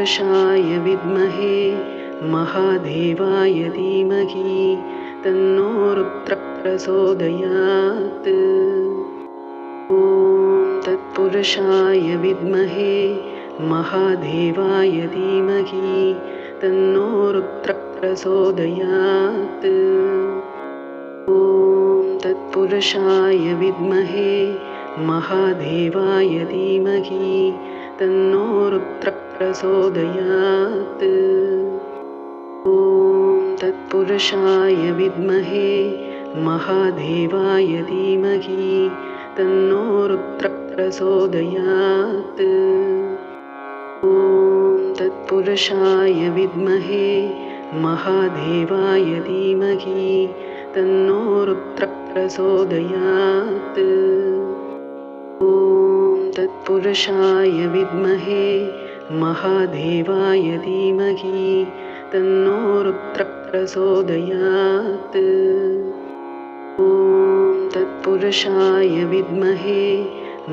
तत्पुरुषाय विद्महे महादेवाय धीमहि तन्नो रुद्रः प्रचोदयात्। ॐ तत्पुरुषाय विद्महे महादेवाय धीमहि तन्नो रुद्रः प्रचोदयात्। ॐ तत्पुरुषाय विद्महे महादेवाय धीमहि तन्नो रुद्रः प्रचोदयात्। ॐ तत्पुरुषाय विद्महे महादेवाय धीमहि तन्नो रुद्रः प्रचोदयात्। ॐ तत्पुरुषाय विद्महे महादेवाय धीमहि तन्नो रुद्रः प्रचोदयात्। ॐ तत्पुरुषाय विद्महे महादेवाय धीमहि तन्नो रुद्रः प्रचोदयात्। ॐ तत्पुरुषाय विद्महे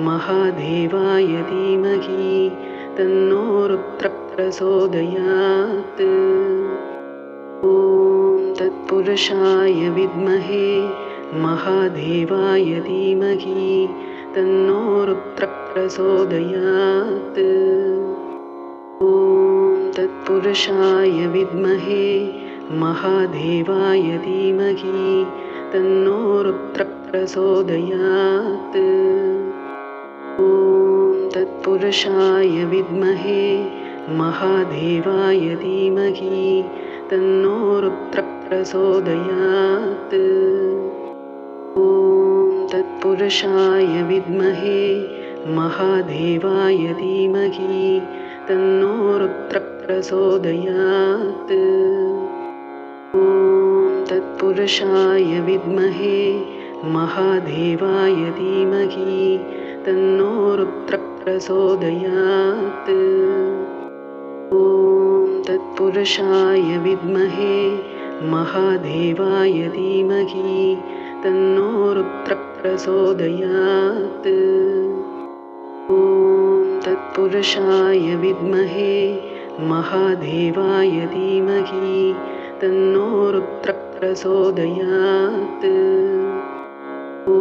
महादेवाय धीमहि तन्नो रुद्रः प्रचोदयात्। ॐ तत्पुरुषाय विद्महे महादेवाय धीमहि तन्नो रुद्रः प्रचोदयात्। ॐ तत्पुरुषाय विद्महे महादेवाय धीमहि तन्नो रुद्रः प्रचोदयात्। ॐ तत्पुरुषाय विद्महे महादेवाय धीमहि तन्नो रुद्रः प्रचोदयात्। ॐ तत्पुरुषाय विद्महे महादेवाय धीमहि तन्नो रुद्रः प्रचोदयात्। ॐ तत्पुरुषाय विद्महे महादेवाय धीमहि तन्नो रुद्रः प्रचोदयात्। ॐ तत्पुरुषाय विद्महे महादेवाय धीमहि तन्नो रुद्रः प्रचोदयात्। ॐ तत्पुरुषाय विद्महे महादेवाय धीमहि तन्नो रुद्रः प्रचोदयात्। ॐ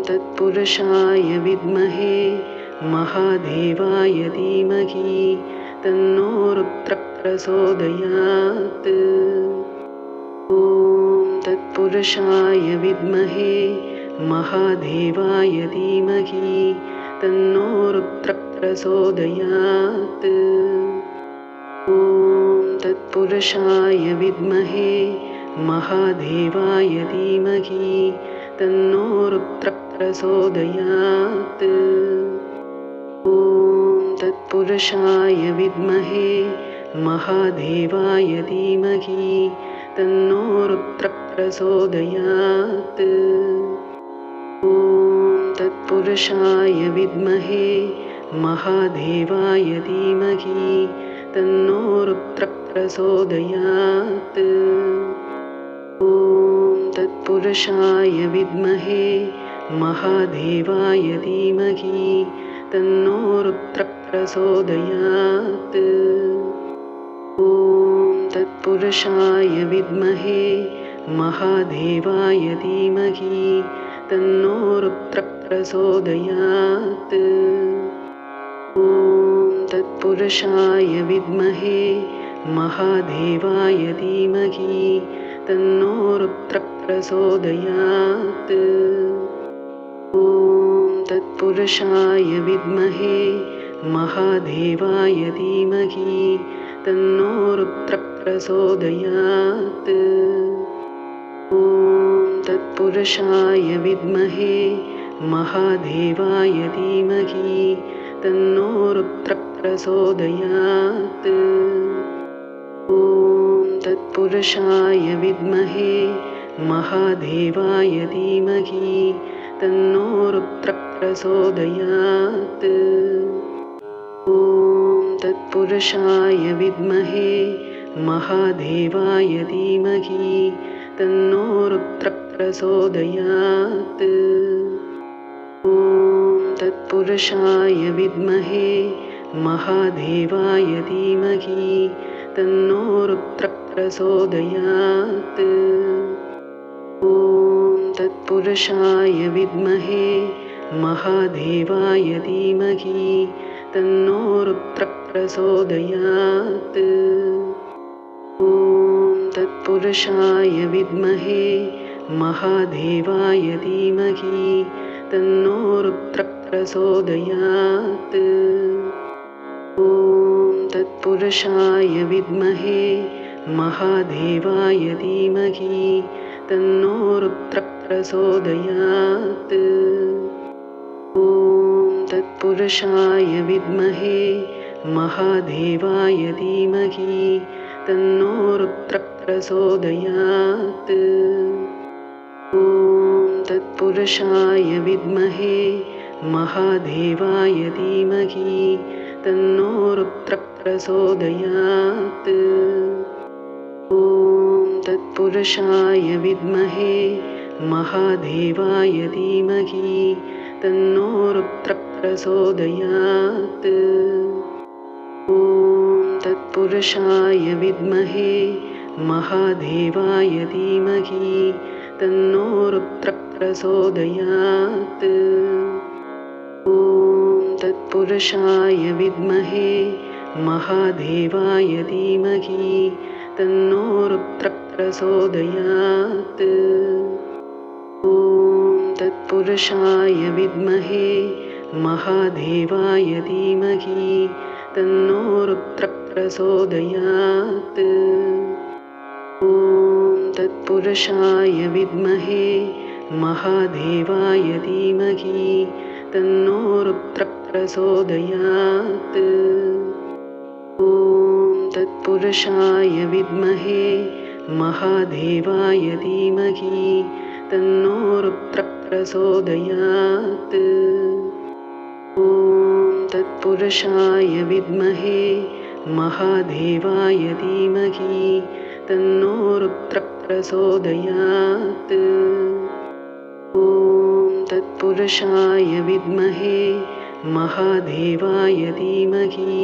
तत्पुरुषाय विद्महे महादेवाय धीमहि तन्नो रुद्रः प्रचोदयात्। ॐ तत्पुरुषाय विद्महे महादेवाय धीमहि तन्नो रुद्रः प्रचोदयात्। ॐ तत्पुरुषाय विद्महे महादेवाय धीमहि तन्नो रुद्रः प्रचोदयात्। ॐ तत्पुरुषाय विद्महे महादेवाय धीमहि तन्नो रुद्रः प्रचोदयात्। ॐ तत्पुरुषाय विद्महे महादेवाय धीमहि तन्नो रुद्रः प्रचोदयात्। ॐ तत्पुरुषाय विद्महे महादेवाय धीमहि तन्नो रुद्रः प्रचोदयात्। ॐ तत्पुरुषाय विद्महे महादेवाय धीमहि तन्नो रुद्रः प्रचोदयात्। ॐ तत्पुरुषाय विद्महे महादेवाय धीमहि तन्नो रुद्रः प्रचोदयात्। ॐ तत्पुरुषाय विद्महे महादेवाय धीमहि तन्नो रुद्रः प्रचोदयात्। ॐ तत्पुरुषाय विद्महे महादेवाय धीमहि तन्नो रुद्रः प्रचोदयात्। ॐ तत्पुरुषाय विद्महे महादेवाय धीमहि तन्नो रुद्रः प्रचोदयात्। ॐ तत्पुरुषाय विद्महे महादेवाय धीमहि तन्नो रुद्रः प्रचोदयात्। ॐ तत्पुरुषाय विद्महे महादेवाय धीमहि तन्नो रुद्रः प्रचोदयात्। ॐ तत्पुरुषाय विद्महे महादेवाय धीमहि तन्नो रुद्रः प्रचोदयात्। ॐ तत्पुरुषाय विद्महे महादेवाय धीमहि तन्नो रुद्रः प्रचोदयात्। ॐ तत्पुरुषाय विद्महे महादेवाय धीमहि तन्नो रुद्रः प्रचोदयात्। ॐ तत्पुरुषाय विद्महे महादेवाय धीमहि तन्नो रुद्रः प्रचोदयात्। ॐ तत्पुरुषाय विद्महे महादेवाय धीमहि तन्नो रुद्रः प्रचोदयात्। ॐ तत्पुरुषाय विद्महे महादेवाय धीमहि तन्नो रुद्रः प्रचोदयात्। ॐ तत्पुरुषाय विद्महे महादेवाय धीमहि तन्नो रुद्रः प्रचोदयात्। ॐ तत्पुरुषाय विद्महे महादेवाय धीमहि तन्नो रुद्रः प्रचोदयात्। ॐ तत्पुरुषाय विद्महे महादेवाय धीमहि तन्नो रुद्रः प्रचोदयात्। ॐ तत्पुरुषाय विद्महे महादेवाय धीमहि तन्नो रुद्रः प्रचोदयात्। ॐ तत्पुरुषाय विद्महे महादेवाय धीमहि तन्नो रुद्रः प्रचोदयात्। ॐ तत्पुरुषाय विद्महे महादेवाय धीमहि तन्नो रुद्रः प्रचोदयात्। ॐ तत्पुरुषाय विद्महे महादेवाय धीमहि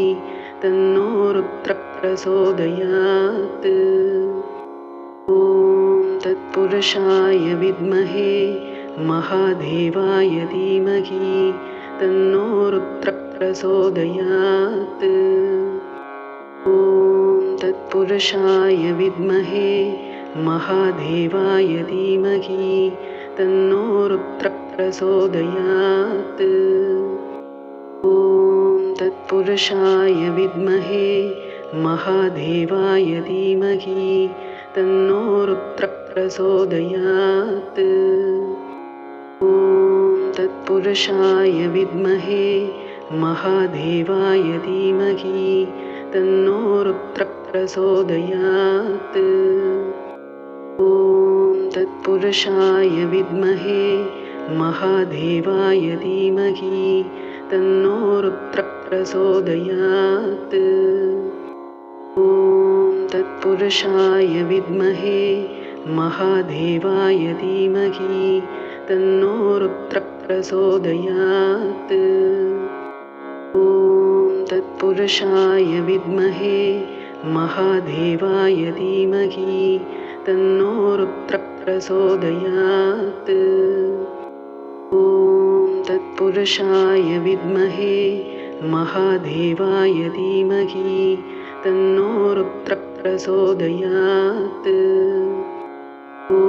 तन्नो रुद्रः प्रचोदयात्। ॐ तत्पुरुषाय विद्महे महादेवाय धीमहि तन्नो रुद्रः प्रचोदयात्। ॐ तत्पुरुषाय विद्महे महादेवाय धीमहि तन्नो रुद्रः प्रचोदयात्। ॐ तत्पुरुषाय विद्महे महादेवाय धीमहि तन्नो रुद्रः प्रचोदयात्। ॐ तत्पुरुषाय विद्महे महादेवाय धीमहि तन्नो रुद्रः प्रचोदयात्। ॐ तत्पुरुषाय विद्महे महादेवाय धीमहि तन्नो रुद्रः प्रचोदयात्। ॐ तत्पुरुषाय विद्महे महादेवाय धीमहि तन्नो रुद्रः प्रचोदयात्। ॐ तत्पुरुषाय विद्महे महादेवाय धीमहि तन्नो रुद्रः प्रचोदयात्। ॐ तत्पुरुषाय विद्महे महादेवाय धीमहि तन्नो रुद्रः प्रचोदयात्। ॐ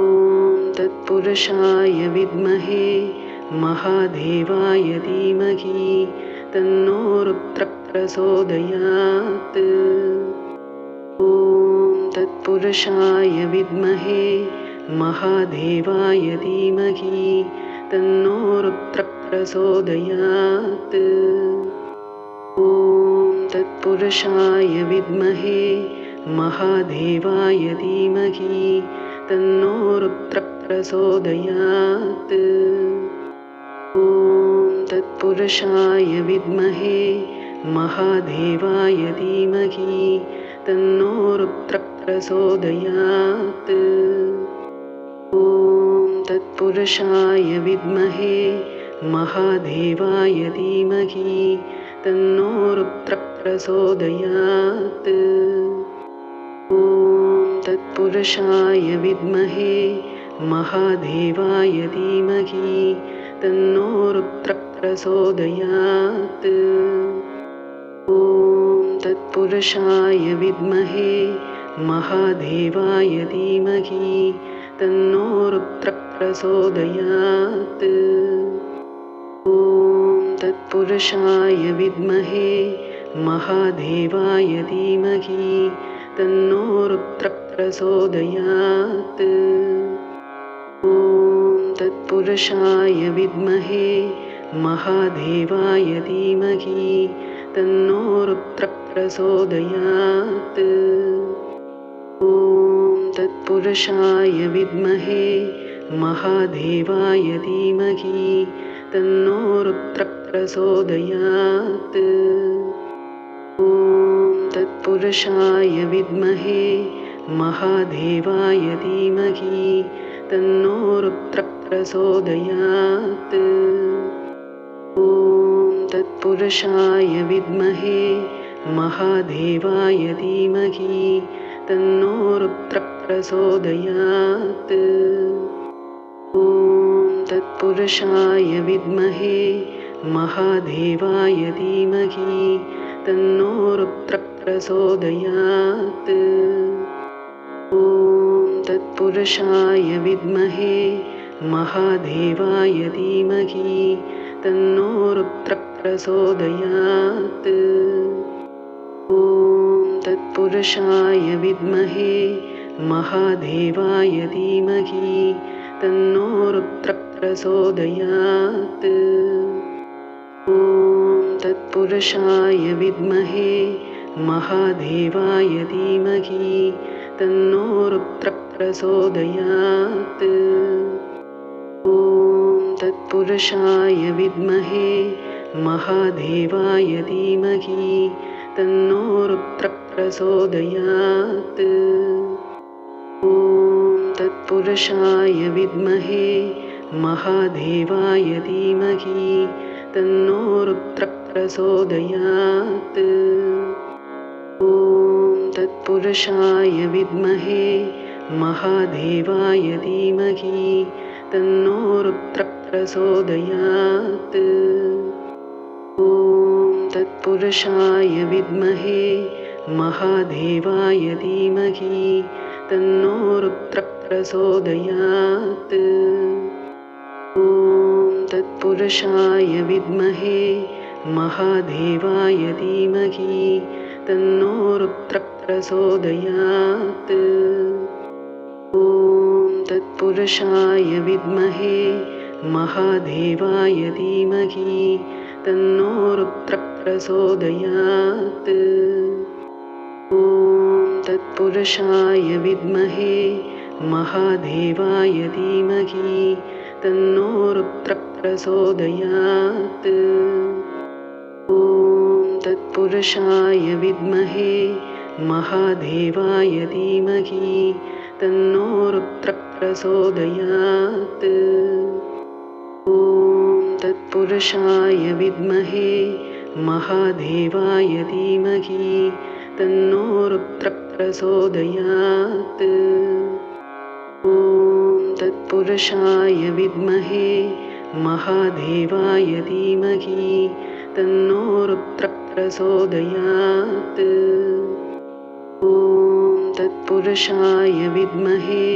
तत्पुरुषाय विद्महे महादेवाय धीमहि तन्नो रुद्रः प्रचोदयात्। ॐ तत्पुरुषाय विद्महे महादेवाय धीमहि तन्नो रुद्रः प्रचोदयात्। ॐ तत्पुरुषाय विद्महे महादेवाय धीमहि तन्नो रुद्रः प्रचोदयात्। ॐ तत्पुरुषाय विद्महे महादेवाय धीमहि तन्नो रुद्रः प्रचोदयात्। ॐ तत्पुरुषाय विद्महे महादेवाय धीमहि तन्नो रुद्रः प्रचोदयात्। ॐ तत्पुरुषाय विद्महे महादेवाय धीमहि तन्नो रुद्रः प्रचोदयात्। ॐ तत्पुरुषाय विद्महे महादेवाय धीमहि तन्नो रुद्रः प्रचोदयात्। ॐ तत्पुरुषाय विद्महे महादेवाय धीमहि तन्नो रुद्रः प्रचोदयात्। ॐ तत्पुरुषाय विद्महे महादेवाय धीमहि तन्नो रुद्रः प्रचोदयात्। ॐ तत्पुरुषाय विद्महे महादेवाय धीमहि तन्नो रुद्रः प्रचोदयात्। ॐ तत्पुरुषाय विद्महे महादेवाय धीमहि तन्नो रुद्रः प्रचोदयात्। ॐ तत्पुरुषाय विद्महे महादेवाय धीमहि तन्नो रुद्रः प्रचोदयात्। ॐ तत्पुरुषाय विद्महे महादेवाय धीमहि तन्नो रुद्रः प्रचोदयात्। ॐ तत्पुरुषाय विद्महे महादेवाय धीमहि तन्नो रुद्रः प्रचोदयात्। ॐ तत्पुरुषाय विद्महे महादेवाय धीमहि तन्नो रुद्रः प्रचोदयात्। ॐ तत्पुरुषाय विद्महे महादेवाय धीमहि तन्नो रुद्रः प्रचोदयात्। ॐ तत्पुरुषाय विद्महे महादेवाय धीमहि तन्नो रुद्रः प्रचोदयात्। ॐ तत्पुरुषाय विद्महे महादेवाय धीमहि तन्नो रुद्रः प्रचोदयात्। ॐ तत्पुरुषाय विद्महे महादेवाय धीमहि तन्नो रुद्रः प्रचोदयात्। ॐ तत्पुरुषाय विद्महे महादेवाय धीमहि तन्नो रुद्रः प्रचोदयात्। ॐ तत्पुरुषाय विद्महे महादेवाय धीमहि तन्नो रुद्रः प्रचोदयात्। ॐ तत्पुरुषाय विद्महे महादेवाय धीमहि तन्नो रुद्रः प्रचोदयात्। ॐ तत्पुरुषाय विद्महे महादेवाय धीमहि तन्नो रुद्रः प्रचोदयात्। ॐ तत्पुरुषाय विद्महे महादेवाय धीमहि तन्नो रुद्रः प्रचोदयात्। ॐ तत्पुरुषाय विद्महे महादेवाय धीमहि तन्नो रुद्रः प्रचोदयात्। ॐ तत्पुरुषाय विद्महे महादेवाय धीमहि तन्नो रुद्रः प्रचोदयात्। ॐ तत्पुरुषाय विद्महे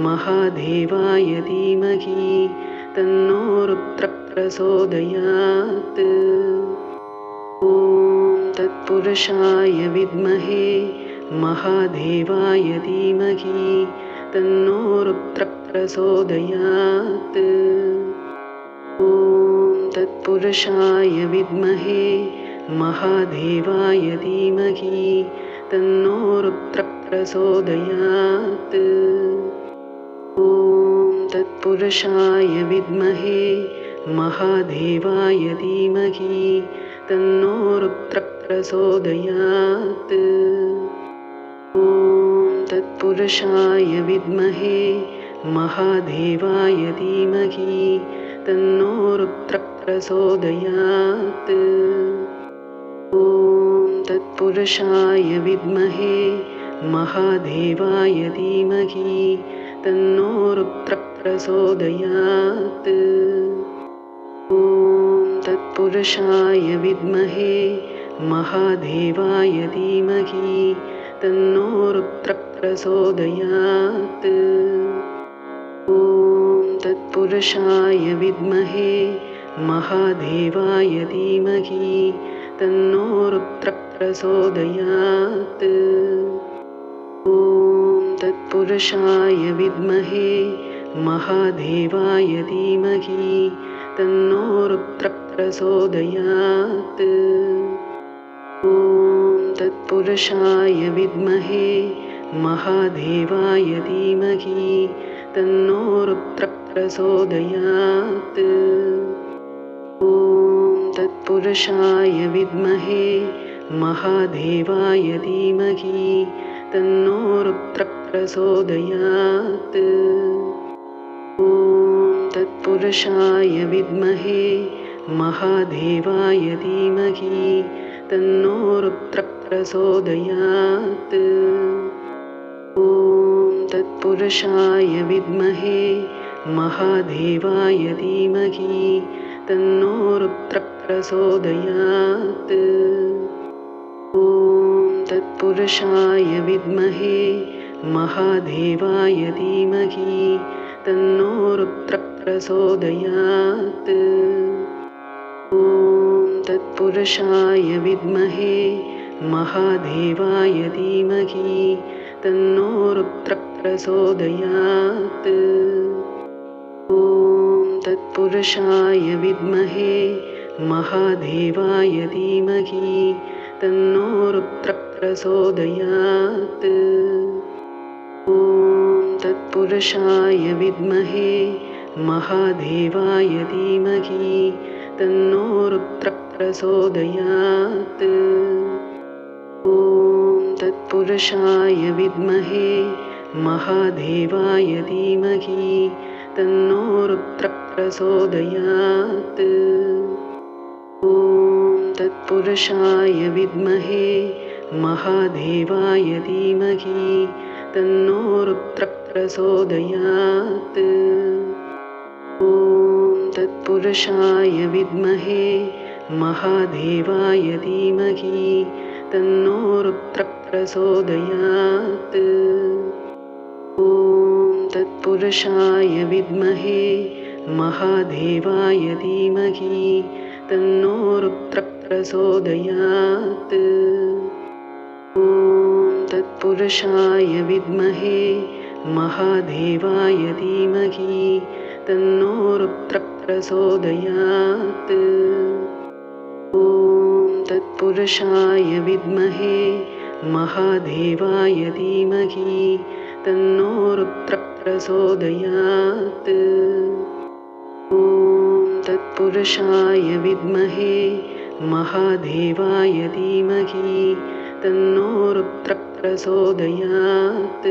महादेवाय धीमहि तन्नो रुद्रः प्रचोदयात्। ॐ तत्पुरुषाय विद्महे महादेवाय धीमहि तन्नो रुद्रः प्रचोदयात्। ॐ तत्पुरुषाय विद्महे महादेवाय धीमहि तन्नो रुद्रः प्रचोदयात्। ॐ तत्पुरुषाय विद्महे महादेवाय धीमहि तन्नो रुद्रः प्रचोदयात्। ॐ तत्पुरुषाय विद्महे महादेवाय धीमहि तन्नो रुद्रः प्रचोदयात्। ॐ तत्पुरुषाय विद्महे महादेवाय धीमहि तन्नो रुद्रः प्रचोदयात्। ॐ तत्पुरुषाय विद्महे महादेवाय धीमहि तन्नो रुद्रः प्रचोदयात्। ॐ तत्पुरुषाय विद्महे महादेवाय धीमहि तन्नो रुद्रः प्रचोदयात्। ॐ तत्पुरुषाय विद्महे महादेवाय धीमहि तन्नो रुद्रः प्रचोदयात्। ॐ तत्पुरुषाय विद्महे महादेवाय धीमहि तन्नो रुद्रः प्रचोदयात्। ॐ तत्पुरुषाय विद्महे महादेवाय धीमहि तन्नो रुद्रः प्रचोदयात्। ॐ तत्पुरुषाय विद्महे महादेवाय धीमहि तन्नो रुद्रः प्रचोदयात्। ॐ तत्पुरुषाय विद्महे महादेवाय धीमहि तन्नो रुद्रः प्रचोदयात्। ॐ तत्पुरुषाय विद्महे महादेवाय धीमहि तन्नो रुद्रः प्रचोदयात्। ॐ तत्पुरुषाय विद्महे महादेवाय धीमहि तन्नो रुद्रः प्रचोदयात्। ॐ तत्पुरुषाय विद्महे महादेवाय धीमहि तन्नो रुद्रः प्रचोदयात्। ॐ तत्पुरुषाय विद्महे महादेवाय धीमहि तन्नो रुद्रः प्रचोदयात्। ॐ तत्पुरुषाय विद्महे महादेवाय धीमहि तन्नो रुद्रः प्रचोदयात्। ॐ तत्पुरुषाय विद्महे महादेवाय धीमहि तन्नो रुद्रः प्रचोदयात्। ॐ तत्पुरुषाय विद्महे महादेवाय धीमहि तन्नो रुद्रः प्रचोदयात्। ॐ तत्पुरुषाय विद्महे महादेवाय धीमहि तन्नो रुद्रः प्रचोदयात्। ॐ तत्पुरुषाय विद्महे महादेवाय धीमहि तन्नो रुद्रः प्रचोदयात्। ॐ तत्पुरुषाय विद्महे महादेवाय धीमहि तन्नो रुद्रः प्रचोदयात्। ॐ तत्पुरुषाय विद्महे महादेवाय धीमहि तन्नो रुद्रः प्रचोदयात्।